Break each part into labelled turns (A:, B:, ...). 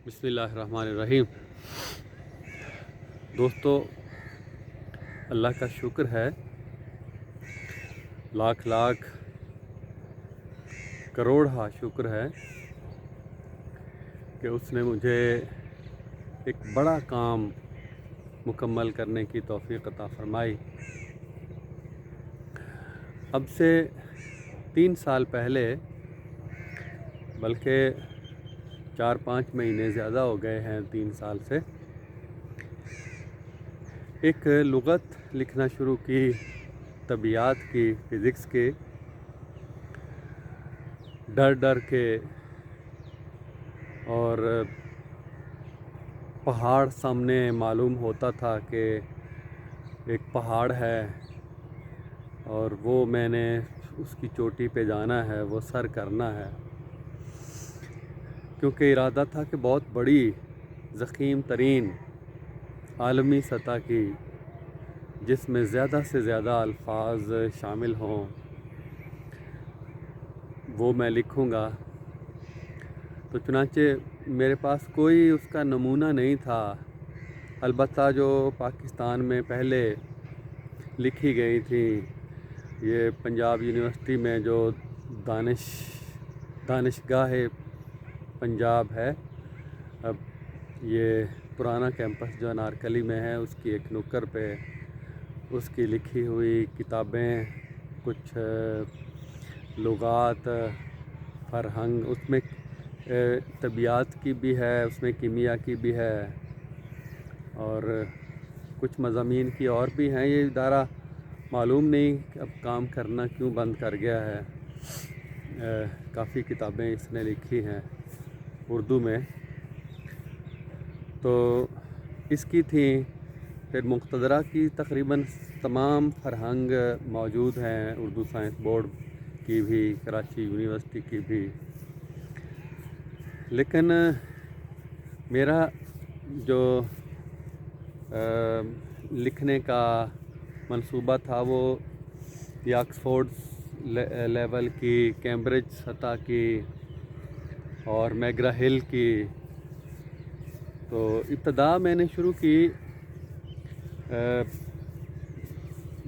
A: بسم اللہ الرحمن الرحیم۔ دوستو، اللہ کا شکر ہے، لاکھ لاکھ کروڑ شکر ہے کہ اس نے مجھے ایک بڑا کام مکمل کرنے کی توفیق عطا فرمائی۔ اب سے 3 سال پہلے، بلکہ 4-5 مہینے زیادہ ہو گئے ہیں 3 سال سے، ایک لغت لکھنا شروع کی، طبیعیات کی، فزکس کی، ڈر کے، اور پہاڑ سامنے معلوم ہوتا تھا کہ ایک پہاڑ ہے اور وہ میں نے اس کی چوٹی پہ جانا ہے، وہ سر کرنا ہے، کیونکہ ارادہ تھا کہ بہت بڑی ضخیم ترین عالمی سطح کی، جس میں زیادہ سے زیادہ الفاظ شامل ہوں، وہ میں لکھوں گا۔ تو چنانچہ میرے پاس کوئی اس کا نمونہ نہیں تھا، البتہ جو پاکستان میں پہلے لکھی گئی تھی، یہ پنجاب یونیورسٹی میں جو دانشگاہ پنجاب ہے، اب یہ پرانا کیمپس جو انارکلی میں ہے، اس کی ایک نکر پہ اس کی لکھی ہوئی کتابیں، کچھ لغات، فرہنگ، اس میں طبیعیات کی بھی ہے، اس میں کیمیا کی بھی ہے، اور کچھ مضامین کی اور بھی ہیں۔ یہ ادارہ معلوم نہیں کہ اب کام کرنا کیوں بند کر گیا ہے۔ کافی کتابیں اس نے لکھی ہیں اردو میں، تو اس کی تھیں، پھر مقتدرہ کی تقریباً تمام فرہنگ موجود ہیں، اردو سائنس بورڈ کی بھی، کراچی یونیورسٹی کی بھی۔ لیکن میرا جو لکھنے کا منصوبہ تھا، وہ یہ آکسفورڈ لیول کی، کیمبرج سطح کی اور میگرا ہل کی۔ تو ابتدا میں نے شروع کی،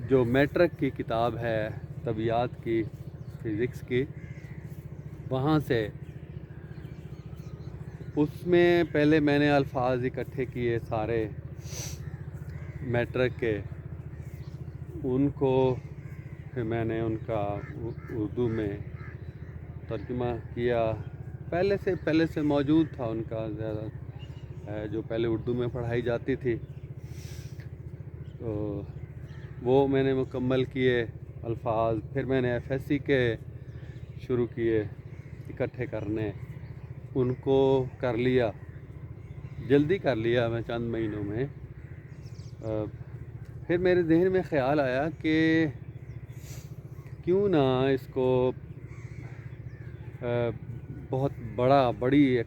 A: جو میٹرک کی کتاب ہے طبیعیات کی، فزکس کی، وہاں سے اس میں پہلے میں نے الفاظ اکٹھے کیے سارے میٹرک کے، ان کو پھر میں نے ان کا اردو میں ترجمہ کیا۔ پہلے سے موجود تھا ان کا زیادہ، جو پہلے اردو میں پڑھائی جاتی تھی، تو وہ میں نے مکمل کیے الفاظ۔ پھر میں نے ایف ایس سی کے شروع کیے اکٹھے کرنے، ان کو کر لیا، جلدی کر لیا میں چند مہینوں میں۔ پھر میرے ذہن میں خیال آیا کہ کیوں نہ اس کو بہت بڑی ایک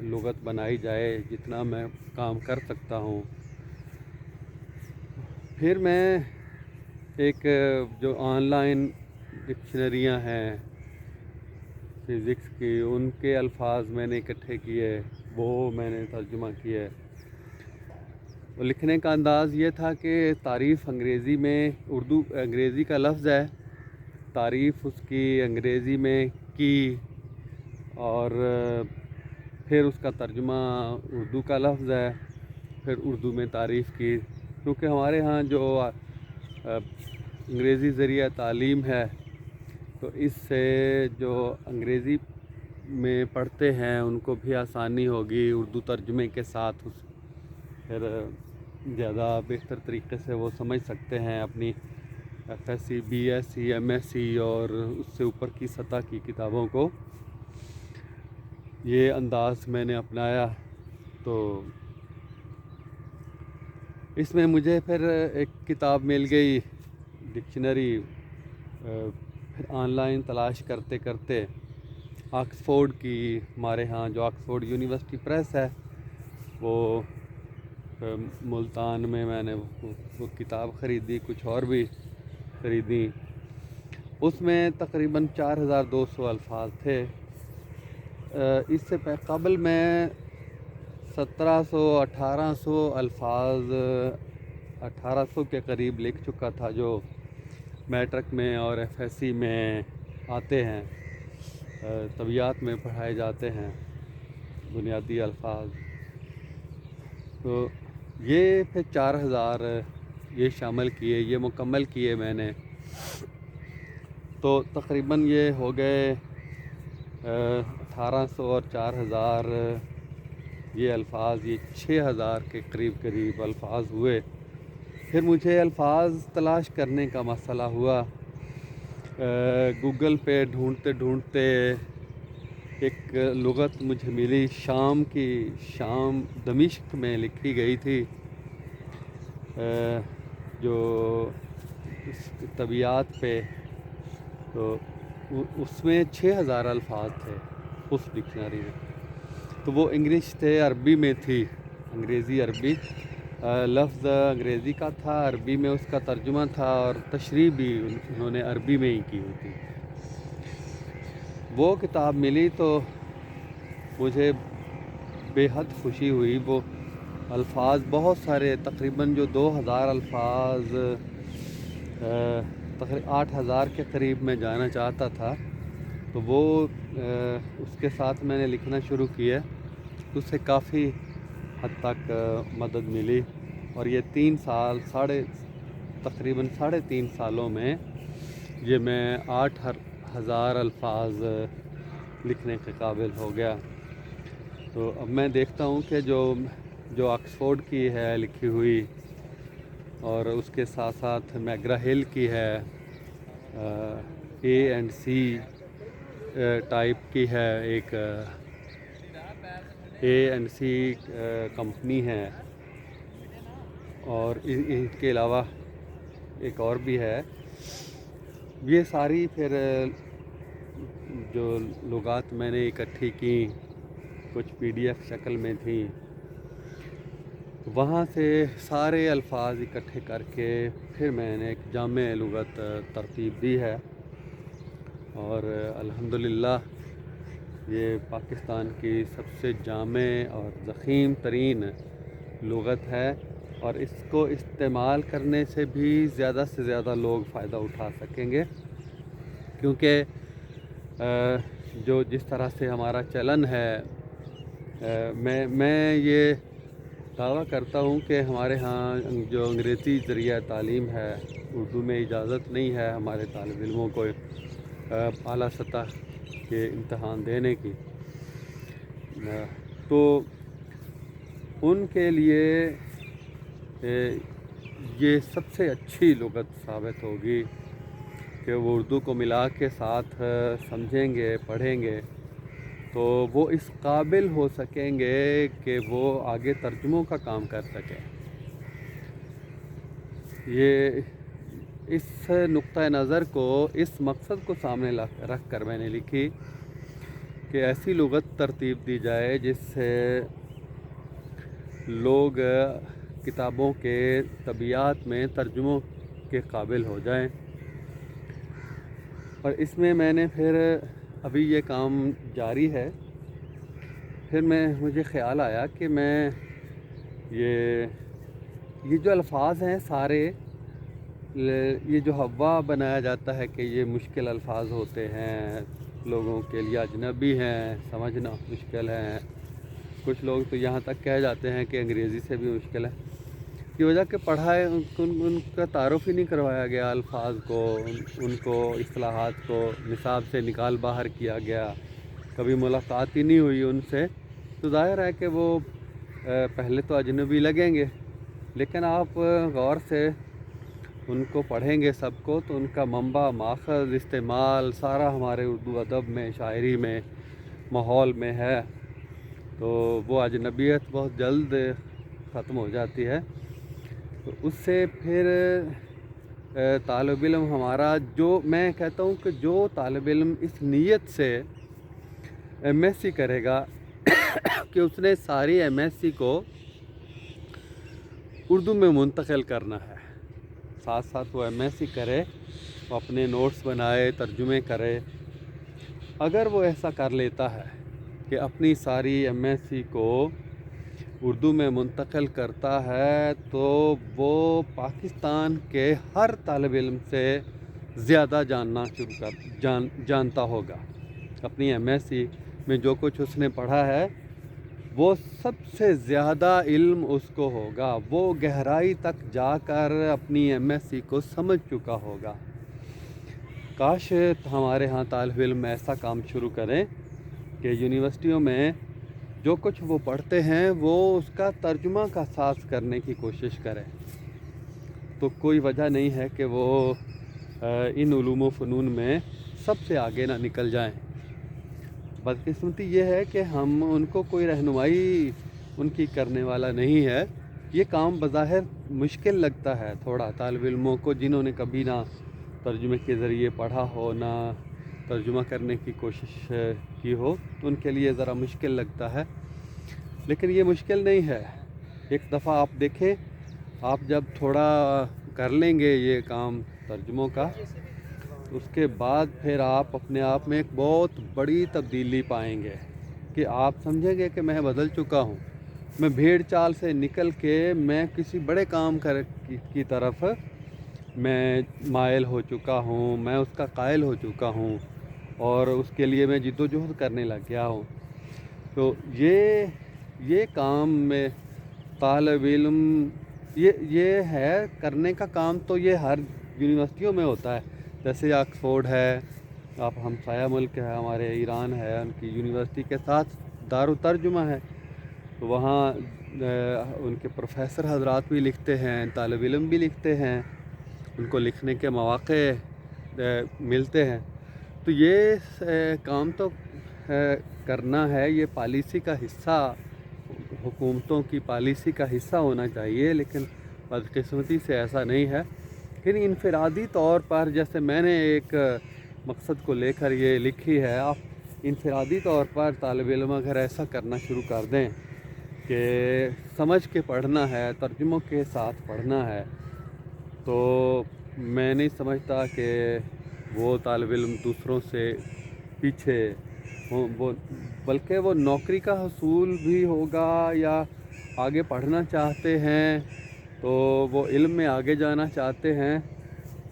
A: لغت بنائی جائے، جتنا میں کام کر سکتا ہوں۔ پھر میں ایک جو آن لائن ڈکشنریاں ہیں فزکس کی، ان کے الفاظ میں نے اکٹھے کیے، وہ میں نے ترجمہ کیے۔ لکھنے کا انداز یہ تھا کہ تعریف انگریزی میں، اردو انگریزی کا لفظ ہے، تعریف اس کی انگریزی میں کی، اور پھر اس کا ترجمہ اردو کا لفظ ہے، پھر اردو میں تعریف کی، کیونکہ ہمارے ہاں جو انگریزی ذریعہ تعلیم ہے، تو اس سے جو انگریزی میں پڑھتے ہیں ان کو بھی آسانی ہوگی، اردو ترجمے کے ساتھ پھر زیادہ بہتر طریقے سے وہ سمجھ سکتے ہیں اپنی F S C, B S C, M S C اور اس سے اوپر کی سطح کی کتابوں کو۔ یہ انداز میں نے اپنایا، تو اس میں مجھے پھر ایک کتاب مل گئی، ڈکشنری، پھر آن لائن تلاش کرتے کرتے آکسفورڈ کی، ہمارے ہاں جو آکسفورڈ یونیورسٹی پریس ہے، وہ ملتان میں نے وہ کتاب خریدی، کچھ اور بھی خریدی۔ اس میں تقریباً 4200 الفاظ تھے۔ اس سے قبل میں 1700-1800 الفاظ 1800 کے قریب لکھ چکا تھا جو میٹرک میں اور ایف ایس سی میں آتے ہیں، طبیعیات میں پڑھائے جاتے ہیں بنیادی الفاظ. تو یہ پھر 4000 یہ شامل کیے، یہ مکمل کیے میں نے. تو تقریباً یہ ہو گئے 1800 اور 4000 یہ الفاظ، یہ 6000 کے قریب الفاظ ہوئے. پھر مجھے الفاظ تلاش کرنے کا مسئلہ ہوا. گوگل پہ ڈھونڈتے ایک لغت مجھے ملی شام دمشق میں لکھی گئی تھی، جو طبیعیات پہ. تو اس میں 6000 الفاظ تھے اس ڈکشنری میں. تو وہ انگلش تھے، عربی میں تھی، انگریزی عربی. لفظ انگریزی کا تھا، عربی میں اس کا ترجمہ تھا، اور تشریح بھی انہوں نے عربی میں ہی کی ہوئی تھی. وہ کتاب ملی تو مجھے بے حد خوشی ہوئی. وہ الفاظ بہت سارے، تقریباً جو 2000 الفاظ، تقریباً 8000 کے قریب میں جانا چاہتا تھا. تو وہ اس کے ساتھ میں نے لکھنا شروع کیا، اس سے کافی حد تک مدد ملی. اور یہ 3 سال تقریباً 3.5 سالوں میں یہ میں 8000 الفاظ لکھنے کے قابل ہو گیا. تو اب میں دیکھتا ہوں کہ جو آکسفورڈ کی ہے لکھی ہوئی، اور اس کے ساتھ ساتھ میگرا ہل کی ہے، A&C ٹائپ کی ہے، ایک A&C کمپنی ہے، اور ان کے علاوہ ایک اور بھی ہے. یہ ساری پھر جو لغات میں نے اکٹھی کی، کچھ PDF شکل میں تھیں، وہاں سے سارے الفاظ اکٹھے کر کے پھر میں نے ایک جامع لغت ترتیب دی ہے. اور الحمدللہ یہ پاکستان کی سب سے جامع اور ضخیم ترین لغت ہے، اور اس کو استعمال کرنے سے بھی زیادہ سے زیادہ لوگ فائدہ اٹھا سکیں گے. کیونکہ جس طرح سے ہمارا چلن ہے، میں یہ دعویٰ کرتا ہوں کہ ہمارے ہاں جو انگریزی ذریعہ تعلیم ہے، اردو میں اجازت نہیں ہے ہمارے طالب علموں کو اعلیٰ سطح کے امتحان دینے کی. تو ان کے لیے یہ سب سے اچھی لغت ثابت ہوگی کہ وہ اردو کو ملا کے ساتھ سمجھیں گے، پڑھیں گے، تو وہ اس قابل ہو سکیں گے کہ وہ آگے ترجموں کا کام کر سکیں. یہ اس نقطہ نظر کو، اس مقصد کو سامنے رکھ کر میں نے لکھی کہ ایسی لغت ترتیب دی جائے جس سے لوگ کتابوں کے طبیعیات میں ترجموں کے قابل ہو جائیں. اور اس میں نے پھر ابھی یہ کام جاری ہے. پھر مجھے خیال آیا کہ میں یہ جو الفاظ ہیں سارے، یہ جو حوا بنایا جاتا ہے کہ یہ مشکل الفاظ ہوتے ہیں، لوگوں کے لیے اجنبی ہیں، سمجھنا مشکل ہے. کچھ لوگ تو یہاں تک کہہ جاتے ہیں کہ انگریزی سے بھی مشکل ہے، کی وجہ کہ پڑھائے ان کا تعارف ہی نہیں کروایا گیا الفاظ کو، ان کو اصطلاحات کو نصاب سے نکال باہر کیا گیا، کبھی ملاقات ہی نہیں ہوئی ان سے. تو ظاہر ہے کہ وہ پہلے تو اجنبی لگیں گے، لیکن آپ غور سے ان کو پڑھیں گے سب کو تو ان کا منبع، ماخذ، استعمال سارا ہمارے اردو ادب میں، شاعری میں، ماحول میں ہے. تو وہ اجنبیت بہت جلد ختم ہو جاتی ہے. تو اس سے پھر طالب علم ہمارا، جو میں کہتا ہوں کہ جو طالب علم اس نیت سے MSc کرے گا کہ اس نے ساری MSc کو اردو میں منتقل کرنا ہے، ساتھ ساتھ وہ MSc کرے، وہ اپنے نوٹس بنائے، ترجمے کرے. اگر وہ ایسا کر لیتا ہے کہ اپنی ساری MSc کو اردو میں منتقل کرتا ہے تو وہ پاکستان کے ہر طالب علم سے زیادہ جانتا ہوگا. اپنی MSc میں جو کچھ اس نے پڑھا ہے وہ سب سے زیادہ علم اس کو ہوگا. وہ گہرائی تک جا کر اپنی MSc کو سمجھ چکا ہوگا. کاش ہمارے ہاں طالب علم ایسا کام شروع کریں کہ یونیورسٹیوں میں جو کچھ وہ پڑھتے ہیں وہ اس کا ترجمہ کا ساز کرنے کی کوشش کریں. تو کوئی وجہ نہیں ہے کہ وہ ان علوم و فنون میں سب سے آگے نہ نکل جائیں. بدقسمتی یہ ہے کہ ہم ان کو کوئی رہنمائی ان کی کرنے والا نہیں ہے. یہ کام بظاہر مشکل لگتا ہے تھوڑا طالب علموں کو جنہوں نے کبھی نہ ترجمے کے ذریعے پڑھا ہو نہ ترجمہ کرنے کی کوشش کی ہو، تو ان کے لیے ذرا مشکل لگتا ہے. لیکن یہ مشکل نہیں ہے. ایک دفعہ آپ دیکھیں، آپ جب تھوڑا کر لیں گے یہ کام ترجموں کا، اس کے بعد پھر آپ اپنے آپ میں ایک بہت بڑی تبدیلی پائیں گے کہ آپ سمجھیں گے کہ میں بدل چکا ہوں. میں بھیڑ چال سے نکل کے میں کسی بڑے کام کی طرف میں مائل ہو چکا ہوں، میں اس کا قائل ہو چکا ہوں اور اس کے لیے میں جد و جہد کرنے لگ گیا ہوں. تو یہ کام میں طالب علم یہ ہے کرنے کا کام. تو یہ ہر یونیورسٹیوں میں ہوتا ہے. جیسے آکسفورڈ ہے، آپ ہمسایہ ملک ہے ہمارے ایران ہے، ان کی یونیورسٹی کے ساتھ دارالترجمہ ہے. تو وہاں ان کے پروفیسر حضرات بھی لکھتے ہیں، طالب علم بھی لکھتے ہیں، ان کو لکھنے کے مواقع ملتے ہیں. تو یہ کام تو کرنا ہے، یہ پالیسی کا حصہ، حکومتوں کی پالیسی کا حصہ ہونا چاہیے. لیکن بدقسمتی سے ایسا نہیں ہے. پھر انفرادی طور پر جیسے میں نے ایک مقصد کو لے کر یہ لکھی ہے، آپ انفرادی طور پر طالب علم اگر ایسا کرنا شروع کر دیں کہ سمجھ کے پڑھنا ہے، ترجموں کے ساتھ پڑھنا ہے، تو میں نہیں سمجھتا کہ وہ طالب علم دوسروں سے پیچھے ہوں، بلکہ وہ نوکری کا حصول بھی ہوگا یا آگے پڑھنا چاہتے ہیں تو وہ علم میں آگے جانا چاہتے ہیں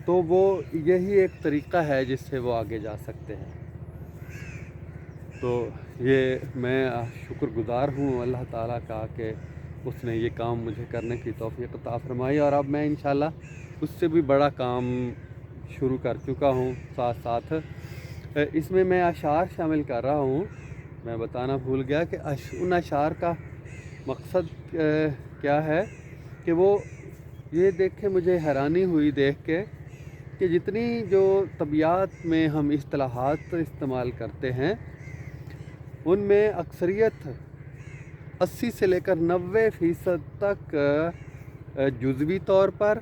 A: تو وہ یہی ایک طریقہ ہے جس سے وہ آگے جا سکتے ہیں. تو یہ میں شکر گزار ہوں اللہ تعالیٰ کا کہ اس نے یہ کام مجھے کرنے کی توفیق عطا فرمائی، اور اب میں انشاءاللہ اس سے بھی بڑا کام شروع کر چکا ہوں. ساتھ ساتھ اس میں اشعار شامل کر رہا ہوں. میں بتانا بھول گیا کہ ان اشعار کا مقصد کیا ہے کہ وہ یہ دیکھ کے مجھے حیرانی ہوئی دیکھ کے کہ جتنی جو طبیعت میں ہم اصطلاحات استعمال کرتے ہیں ان میں اکثریت 80 سے لے کر 90% تک جزوی طور پر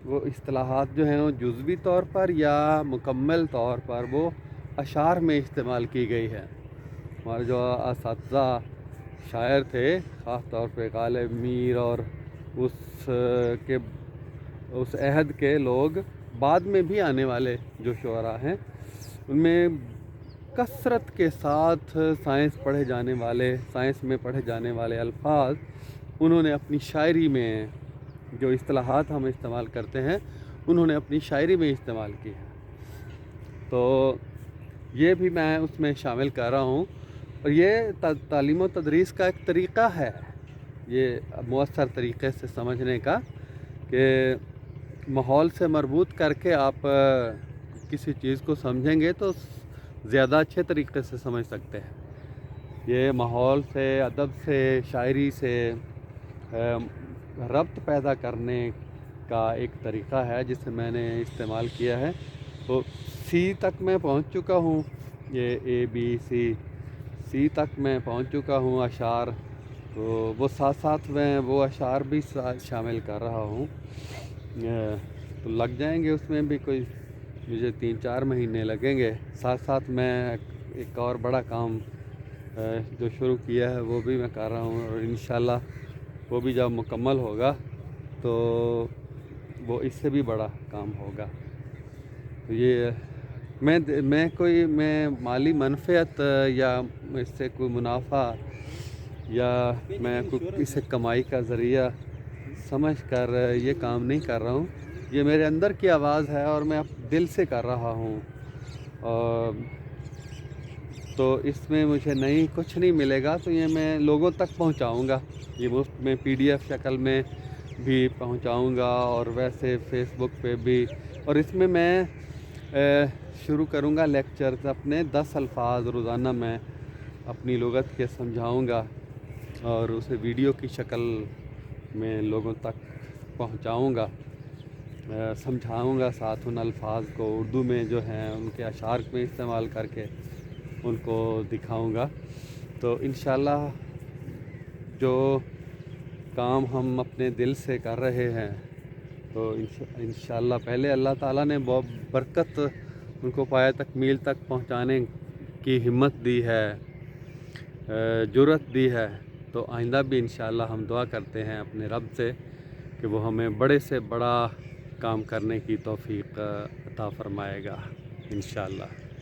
A: وہ اصطلاحات جو ہیں وہ جزوی طور پر یا مکمل طور پر وہ اشعار میں استعمال کی گئی ہے. ہمارے جو اساتذہ شاعر تھے، خاص طور پہ غالب میر اور اس عہد کے لوگ، بعد میں بھی آنے والے جو شعراء ہیں، ان میں کثرت کے ساتھ سائنس میں پڑھے جانے والے الفاظ انہوں نے اپنی شاعری میں، جو اصطلاحات ہم استعمال کرتے ہیں انہوں نے اپنی شاعری میں استعمال کی ہے. تو یہ بھی میں اس میں شامل کر رہا ہوں. اور یہ تعلیم و تدریس کا ایک طریقہ ہے، یہ مؤثر طریقے سے سمجھنے کا، کہ ماحول سے مربوط کر کے آپ کسی چیز کو سمجھیں گے تو زیادہ اچھے طریقے سے سمجھ سکتے ہیں. یہ ماحول سے، ادب سے، شاعری سے ربط پیدا کرنے کا ایک طریقہ ہے جسے میں نے استعمال کیا ہے. تو سی تک میں پہنچ چکا ہوں، یہ سی تک میں پہنچ چکا ہوں اشعار. تو وہ ساتھ میں وہ اشعار بھی شامل کر رہا ہوں. تو لگ جائیں گے اس میں بھی کوئی، مجھے 3-4 مہینے لگیں گے. ساتھ میں ایک اور بڑا کام جو شروع کیا ہے وہ بھی میں کر رہا ہوں، اور انشاءاللہ وہ بھی جب مکمل ہوگا تو وہ اس سے بھی بڑا کام ہوگا. تو یہ میں مالی منفعت یا اس سے کوئی منافع یا میں اسے کمائی کا ذریعہ سمجھ کر یہ کام نہیں کر رہا ہوں. یہ میرے اندر کی آواز ہے اور میں دل سے کر رہا ہوں. تو اس میں مجھے کچھ نہیں ملے گا، تو یہ میں لوگوں تک پہنچاؤں گا. یہ مفت میں PDF شکل میں بھی پہنچاؤں گا، اور ویسے فیس بک پہ بھی. اور اس میں شروع کروں گا لیکچرز اپنے 10 الفاظ روزانہ میں اپنی لغت کے سمجھاؤں گا، اور اسے ویڈیو کی شکل میں لوگوں تک پہنچاؤں گا، سمجھاؤں گا ساتھ ان الفاظ کو اردو میں جو ہیں ان کے اشعار میں استعمال کر کے ان کو دکھاؤں گا. تو انشاءاللہ جو کام ہم اپنے دل سے کر رہے ہیں، تو انشاءاللہ پہلے اللہ تعالیٰ نے بہت برکت ان کو پایہ تکمیل تک پہنچانے کی ہمت دی ہے، جرأت دی ہے. تو آئندہ بھی انشاءاللہ ہم دعا کرتے ہیں اپنے رب سے کہ وہ ہمیں بڑے سے بڑا کام کرنے کی توفیق عطا فرمائے گا انشاءاللہ.